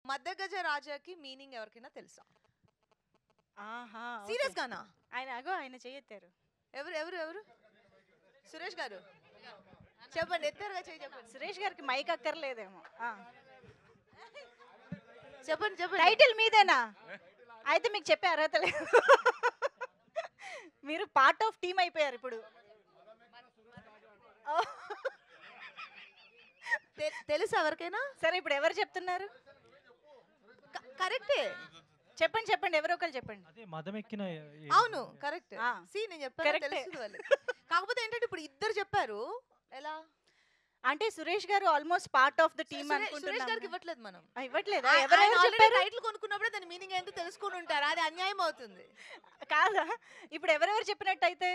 మధ్యగజ రాజాకి మీనింగ్ ఎవరికైనా తెలుసా? ఆహా సీరియస్ గానా? ఆయన చేయెత్తారు. ఎవరు ఎవరు ఎవరు? సురేష్ గారు చెప్పండి, ఎత్తారుగా చేయి చెప్పండి. సురేష్ గారికి మైక్ అక్కర్లేదేమో. చెప్పండి చెప్పండి. టైటిల్ మీదేనా? అయితే మీకు చెప్పే అర్హత లేదు. మీరు పార్ట్ ఆఫ్ టీమ్ అయిపోయారు ఇప్పుడు. తెలుసా ఎవరికైనా? సరే ఇప్పుడు ఎవరు చెప్తున్నారు? కరెక్టే, చెప్పండి చెప్పండి, ఎవరో ఒకరు చెప్పండి. అదే మదం ఎక్కిన అవును కరెక్ట్. సి నేను చెప్పాను తెలుస్తుంది వాళ్ళకి. కాకపోతే ఏంటంటే ఇప్పుడు ఇద్దరు చెప్పారు, ఎలా అంటే సురేష్ గారు almost part of the team Suresh గారికి అనుకుంటున్నాం. ఇవ్వట్లేదు మనం. ఇవ్వట్లేదా? టైటిల్ కొనుక్కున్నప్పుడే దాని మీనింగ్ ఏంటో తెలుసుకుని ఉంటారు, అది అన్యాయం అవుతుంది కాదా? ఇప్పుడు ఎవరెవరు చెప్పినట్టయితే?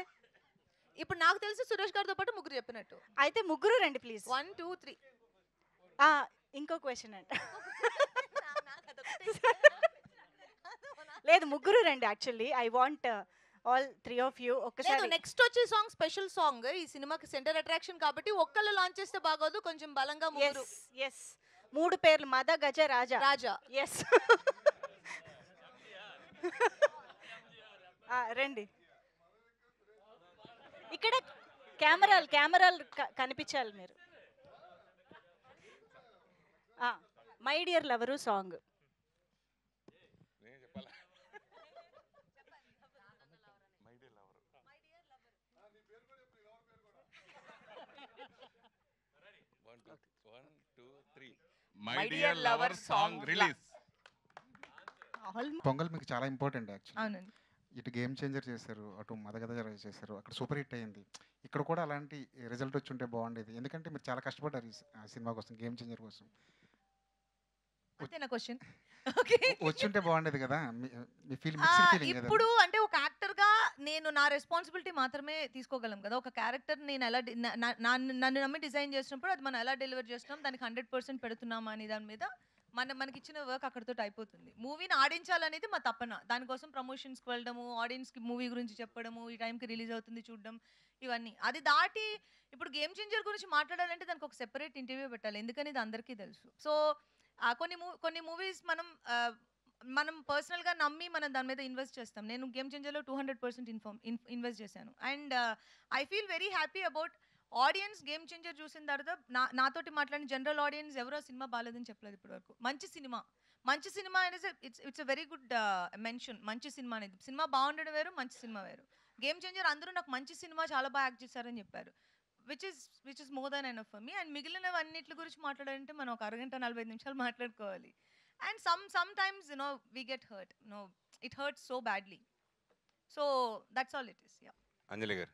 ఇప్పుడు నాకు తెలిసి సురేష్ గారితో పాటు ముగ్గురు చెప్పినట్టు. అయితే ముగ్గురు రండి ప్లీజ్. 1 2 3. ఇంకో క్వశ్చన్ అంట. లేదు ముగ్గురు రండి. Actually I want all 3 of you ఒక్కసారి. నెక్స్ట్ వచ్చే సాంగ్ స్పెషల్ సాంగ్, ఈ సినిమాకి సెంటర్ అట్రాక్షన్ కాబట్టి ఒక్కళ్ళు లాంచ్ చేస్తే బాగోదు, కొంచెం బలంగా ముగ్గురు. yes 3 పేర్లు మద గజ రాజా. yes. రండి ఇక్కడ కెమెరాలు కనిపించాలి మీరు. My dear lover song. My dear lover song release. Pongal మీకు చాలా ఇంపార్టెంట్ యాక్చువల్లీ. అవునండి. ఇటు గేమ్ చేంజర్ చేశారు, అటు మదగద చేశారు, అక్కడ సూపర్ హిట్ అయింది. ఇక్కడ కూడా అలాంటి రిజల్ట్ వచ్చి ఉంటే బాగుండేది, ఎందుకంటే మీరు చాలా కష్టపడ్డారు ఈ సినిమా కోసం, గేమ్ చేంజర్ కోసం. క్వశ్చన్ వచ్చుంటే బాగుండేది కదా. మీ ఫీలింగ్ ఇప్పుడు అంటే ఒక యాక్టర్ గా నేను నా రెస్పాన్సిబిలిటీ మాత్రమే తీసుకోగలం కదా. ఒక క్యారెక్టర్ నేను ఎలా నన్ను నమ్మి డిజైన్ చేసినప్పుడు అది మనం ఎలా డెలివర్ చేస్తున్నాం, దానికి 100% పెడుతున్నామా అని దాని మీద మనకి ఇచ్చిన వర్క్ అక్కడితో అయిపోతుంది. మూవీని ఆడించాలనేది మా తపన. దానికోసం ప్రమోషన్స్కి వెళ్ళడము, ఆడియన్స్కి మూవీ గురించి చెప్పడము, ఈ టైంకి రిలీజ్ అవుతుంది చూడడం, ఇవన్నీ. అది దాటి ఇప్పుడు గేమ్ చేంజర్ గురించి మాట్లాడాలంటే దానికి ఒక సెపరేట్ ఇంటర్వ్యూ పెట్టాలి, ఎందుకని ఇది అందరికీ తెలుసు. సో కొన్ని మూవీస్ మనం పర్సనల్గా నమ్మి మనం దాని మీద ఇన్వెస్ట్ చేస్తాం. నేను గేమ్ చేంజర్లో 200% ఇన్వెస్ట్ చేశాను. And I feel very happy about audience. Game changer చూసిన తర్వాత నాతోటి మాట్లాడిన జనరల్ ఆడియన్స్ ఎవరో సినిమా బాగాలేదని చెప్పలేదు ఇప్పటి వరకు. మంచి సినిమా అనేది it's a very good mention. మంచి సినిమా అనేది, సినిమా బాగుండడం వేరు, మంచి సినిమా వేరు. గేమ్ చేంజర్ అందరూ నాకు మంచి సినిమా, చాలా బాగా యాక్ట్ చేశారని చెప్పారు, which is more than enough for me. And మిగిలినవన్నిటి గురించి మాట్లాడాలంటే మనం ఒక అరగంట 45 నిమిషాలు మాట్లాడుకోవాలి. And sometimes we get hurt, it hurts so badly. So that's all it is. Yeah. అంజలి గారు.